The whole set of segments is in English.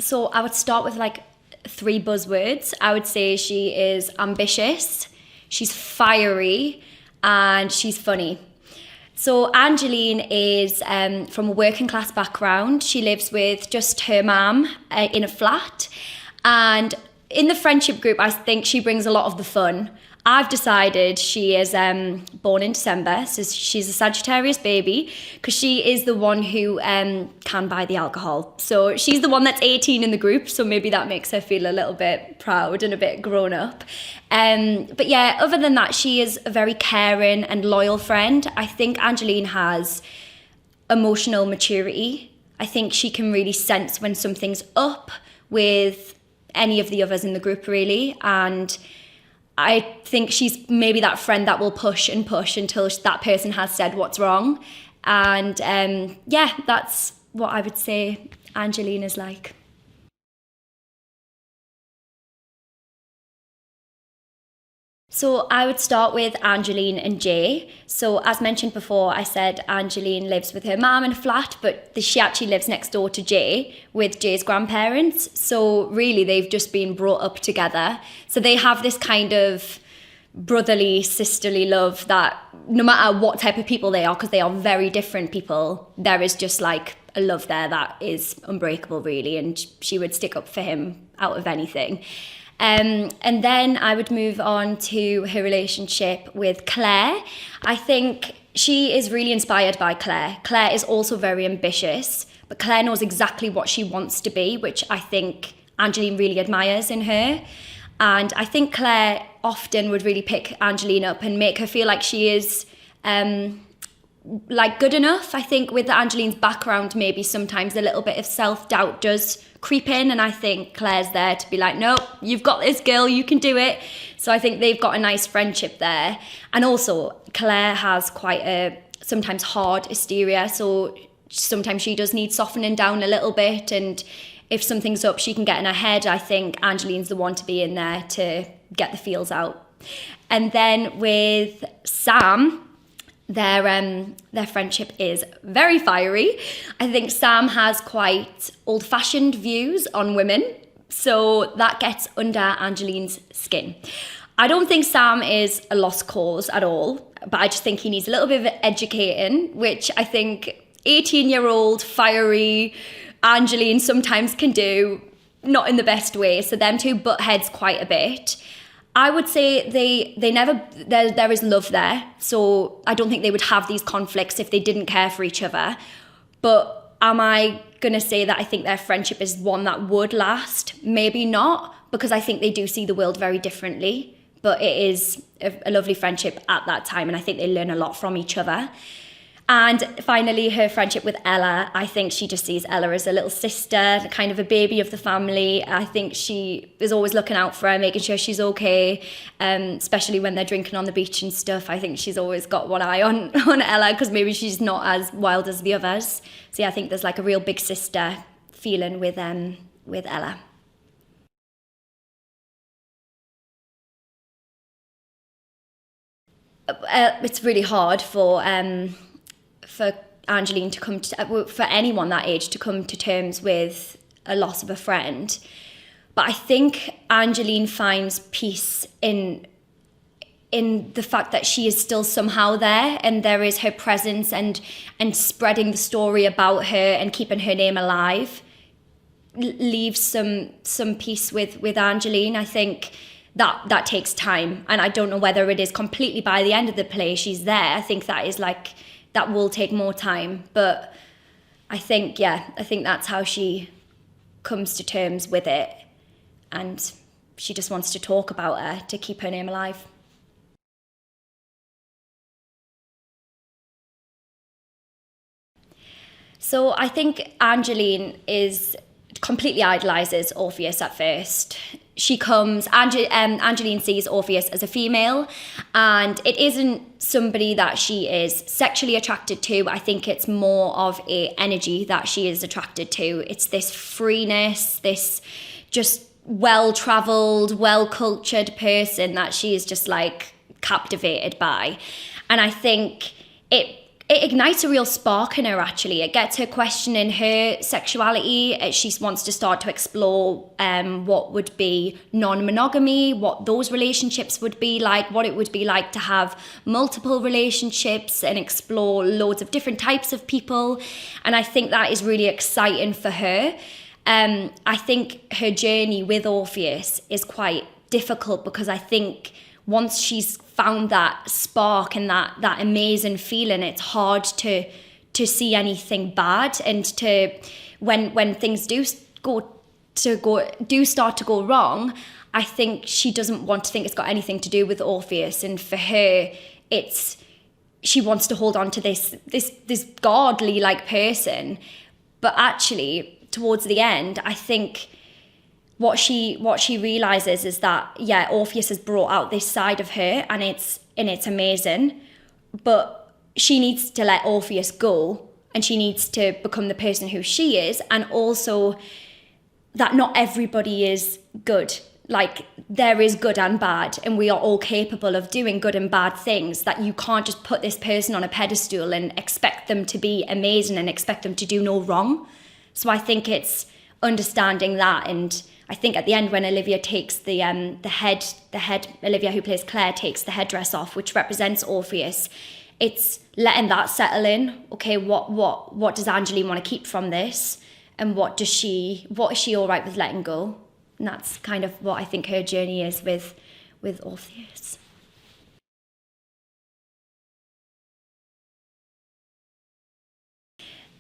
So I would start with like 3 buzzwords. I would say she is ambitious, she's fiery, and she's funny. So Angeline is from a working class background. She lives with just her mum in a flat. And in the friendship group, I think she brings a lot of the fun. I've decided she is born in December, so she's a Sagittarius baby, because she is the one who can buy the alcohol. So she's the one that's 18 in the group, so maybe that makes her feel a little bit proud and a bit grown up. But yeah, other than that, she is a very caring and loyal friend. I think Angeline has emotional maturity. I think she can really sense when something's up with any of the others in the group, really. And I think she's maybe that friend that will push and push until that person has said what's wrong. And yeah, that's what I would say Angeline is like. So I would start with Angeline and Jay. So as mentioned before, I said Angeline lives with her mum in a flat, but she actually lives next door to Jay with Jay's grandparents. So really they've just been brought up together. So they have this kind of brotherly, sisterly love that no matter what type of people they are, because they are very different people, there is just like a love there that is unbreakable, really. And she would stick up for him out of anything. And then I would move on to her relationship with Claire. I think she is really inspired by Claire. Claire is also very ambitious, but Claire knows exactly what she wants to be, which I think Angeline really admires in her. And I think Claire often would really pick Angeline up and make her feel like she is like good enough. I think with Angeline's background, maybe sometimes a little bit of self-doubt does creep in, and I think Claire's there to be like, no, you've got this, girl, you can do it. So I think they've got a nice friendship there. And also Claire has quite a sometimes hard hysteria, so sometimes she does need softening down a little bit, and if something's up she can get in her head. I think Angeline's the one to be in there to get the feels out. And then with Sam, their friendship is very fiery. I think Sam has quite old-fashioned views on women, so that gets under Angeline's skin. I don't think Sam is a lost cause at all, but I just think he needs a little bit of educating, which I think 18-year-old fiery Angeline sometimes can do, not in the best way. So them two butt heads quite a bit. I would say they never, there is love there. So I don't think they would have these conflicts if they didn't care for each other. But am I going to say that I think their friendship is one that would last? Maybe not, because I think they do see the world very differently. But it is a lovely friendship at that time, and I think they learn a lot from each other. And finally, her friendship with Ella. I think she just sees Ella as a little sister, kind of a baby of the family. I think she is always looking out for her, making sure she's okay, especially when they're drinking on the beach and stuff. I think she's always got one eye on Ella, because maybe she's not as wild as the others. So yeah, I think there's like a real big sister feeling with Ella. It's really hard for Angeline to come to, for anyone that age to come to terms with a loss of a friend. But I think Angeline finds peace in the fact that she is still somehow there, and there is her presence and spreading the story about her and keeping her name alive leaves some peace with Angeline. I think that takes time, and I don't know whether it is completely by the end of the play she's there. I think that will take more time, but I think that's how she comes to terms with it, and she just wants to talk about her to keep her name alive. So I think Angeline completely idolises Orpheus at first. Angeline sees Orpheus as a female, and it isn't somebody that she is sexually attracted to. I think it's more of a energy that she is attracted to. It's this freeness, this just well-travelled, well-cultured person that she is just like captivated by. And I think it ignites a real spark in her, actually. It gets her questioning her sexuality. She wants to start to explore what would be non-monogamy, what those relationships would be like, what it would be like to have multiple relationships and explore loads of different types of people. And I think that is really exciting for her. I think her journey with Orpheus is quite difficult, because I think once she's found that spark and that amazing feeling, it's hard to see anything bad, and to when things do start to go wrong, I think she doesn't want to think it's got anything to do with Orpheus, and for her, she wants to hold on to this godly like person, but actually towards the end, I think what she realizes is that, yeah, Orpheus has brought out this side of her, and it's amazing, but she needs to let Orpheus go, and she needs to become the person who she is, and also that not everybody is good. Like, there is good and bad, and we are all capable of doing good and bad things, that you can't just put this person on a pedestal and expect them to be amazing and expect them to do no wrong. So I think it's understanding that, and I think at the end when Olivia takes the head Olivia, who plays Claire, takes the headdress off, which represents Orpheus, it's letting that settle in. Okay, what does Angeline want to keep from this, and what is she all right with letting go? And that's kind of what I think her journey is with Orpheus.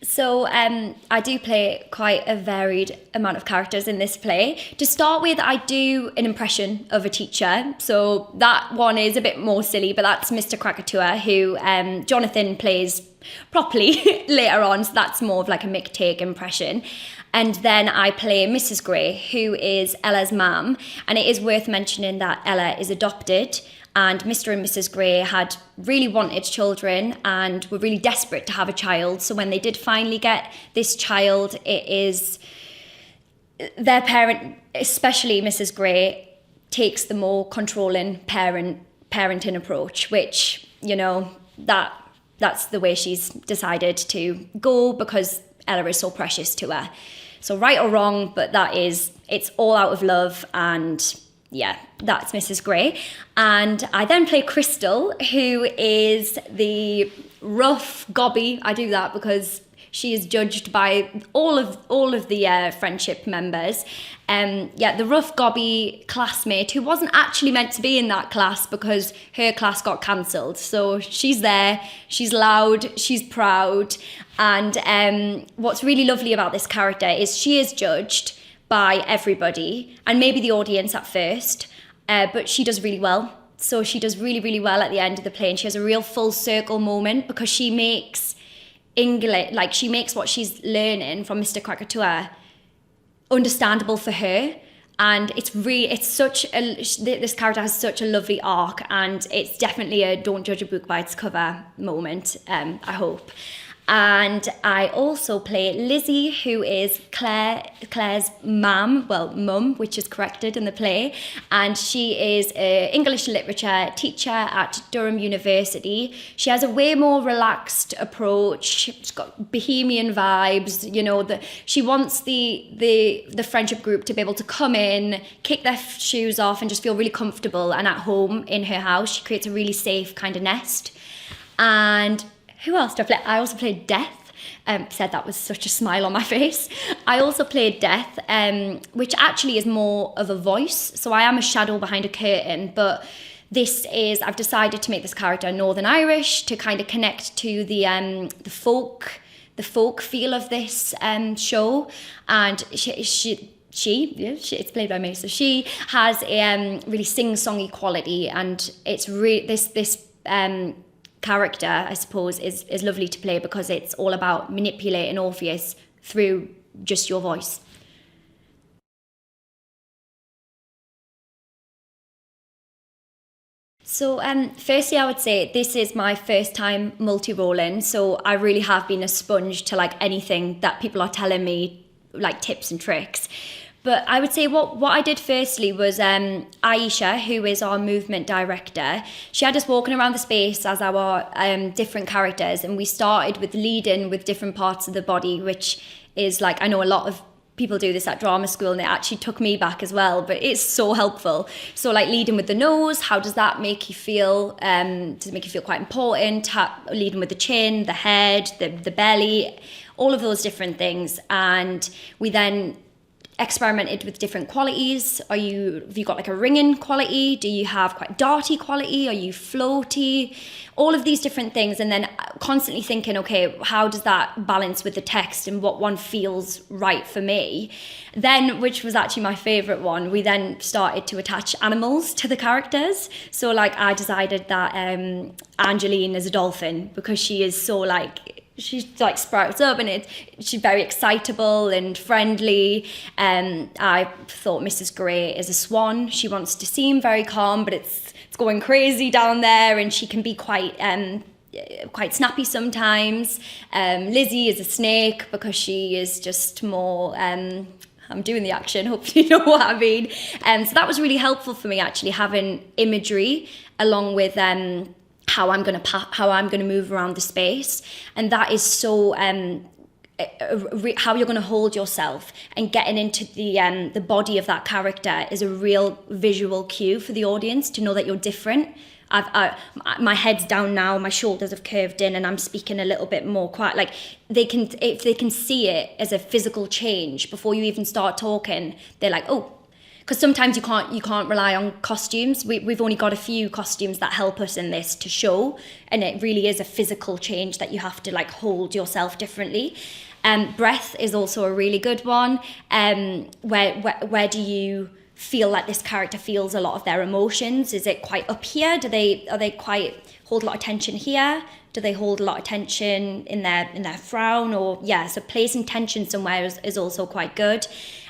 So I do play quite a varied amount of characters in this play. To start with, I do an impression of a teacher. So that one is a bit more silly, but that's Mr. Krakatoa, who Jonathan plays properly later on. So that's more of like a Mick Take impression. And then I play Mrs. Grey, who is Ella's mum. And it is worth mentioning that Ella is adopted, and Mr. and Mrs. Grey had really wanted children and were really desperate to have a child. So when they did finally get this child, it is their parent, especially Mrs. Grey, takes the more controlling parenting approach, which, you know, that's the way she's decided to go, because Ella is so precious to her. So right or wrong, but it's all out of love, and yeah, that's Mrs. Grey. And I then play Crystal, who is the rough gobby. I do that because she is judged by all of the friendship members. The rough gobby classmate who wasn't actually meant to be in that class because her class got cancelled. So she's there, she's loud, she's proud. And what's really lovely about this character is she is judged by everybody, and maybe the audience at first, but she does really well. So she does really, really well at the end of the play, and she has a real full circle moment, because she makes English, like she makes what she's learning from Mr. Krakatoa understandable for her. And this character has such a lovely arc, and it's definitely a don't judge a book by its cover moment, I hope. And I also play Lizzie, who is Claire's mum, which is corrected in the play. And she is an English literature teacher at Durham University. She has a way more relaxed approach. She's got bohemian vibes, you know, she wants the friendship group to be able to come in, kick their shoes off, and just feel really comfortable and at home in her house. She creates a really safe kind of nest. And who else do I play? I also played Death. Said that with such a smile on my face. I also played Death, which actually is more of a voice. So I am a shadow behind a curtain, but I've decided to make this character Northern Irish to kind of connect to the folk feel of this show. And it's played by me, so she has a really sing-songy quality, and it's this character, I suppose, is lovely to play, because it's all about manipulating Orpheus through just your voice. So firstly, I would say this is my first time multi-rolling, so I really have been a sponge to like anything that people are telling me, like tips and tricks. But I would say what I did firstly was Aisha, who is our movement director, she had us walking around the space as our different characters, and we started with leading with different parts of the body, which is like, I know a lot of people do this at drama school, and it actually took me back as well, but it's so helpful. So like leading with the nose, how does that make you feel? Does it make you feel quite important? Leading with the chin, the head, the belly, all of those different things. And we then experimented with different qualities. Have you got like a ringing quality? Do you have quite darty quality? Are you floaty? All of these different things, and then constantly thinking, okay, how does that balance with the text and what one feels right for me? Then, which was actually my favourite one, we then started to attach animals to the characters. So like I decided that Angeline is a dolphin because she is so like, she like sprouts up and she's very excitable and friendly. I thought Mrs. Grey is a swan. She wants to seem very calm, but it's going crazy down there, and she can be quite snappy sometimes. Lizzie is a snake because she is just more I'm doing the action, hopefully you know what I mean. So that was really helpful for me, actually, having imagery along with how I'm going to move around the space. And that is so how you're going to hold yourself, and getting into the body of that character is a real visual cue for the audience to know that you're different. My head's down now, my shoulders have curved in, and I'm speaking a little bit more quiet. Like if they can see it as a physical change before you even start talking, they're like, oh. Because sometimes you can't rely on costumes. We've only got a few costumes that help us in this to show, and it really is a physical change that you have to like hold yourself differently. Breath is also a really good one. Where do you feel like this character feels a lot of their emotions? Is it quite up here? Are they quite hold a lot of tension here? Do they hold a lot of tension in their frown? Or so placing tension somewhere is also quite good.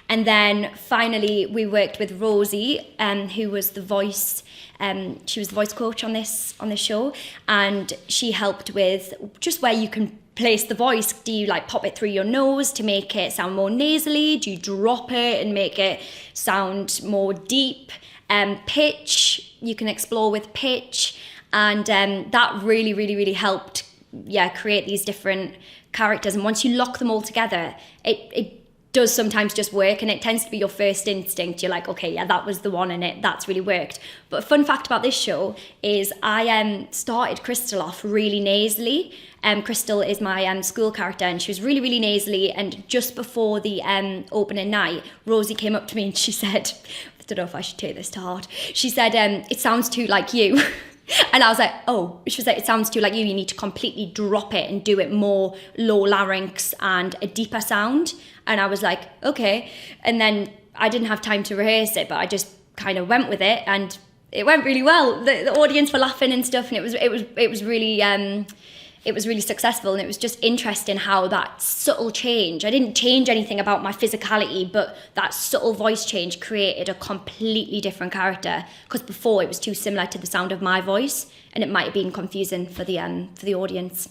And then finally, we worked with Rosie, who was the voice. She was the voice coach on this show, and she helped with just where you can place the voice. Do you like pop it through your nose to make it sound more nasally? Do you drop it and make it sound more deep? Pitch, you can explore with pitch, and that really, really, really helped. Create these different characters. And once you lock them all together, it does sometimes just work, and it tends to be your first instinct. You're like, okay, that was the one, and that's really worked. But a fun fact about this show is I started Crystal off really nasally. Crystal is my school character, and she was really, really nasally. And just before the opening night, Rosie came up to me and she said, I don't know if I should take this to heart. She said, it sounds too like you. And I was like, oh, she was like, it sounds too like you need to completely drop it and do it more low larynx and a deeper sound. And I was like, okay. And then I didn't have time to rehearse it, but I just kind of went with it, and it went really well. The audience were laughing and stuff, and it was really successful. And it was just interesting how that subtle change, I didn't change anything about my physicality, but that subtle voice change created a completely different character, because before it was too similar to the sound of my voice, and it might have been confusing for the audience.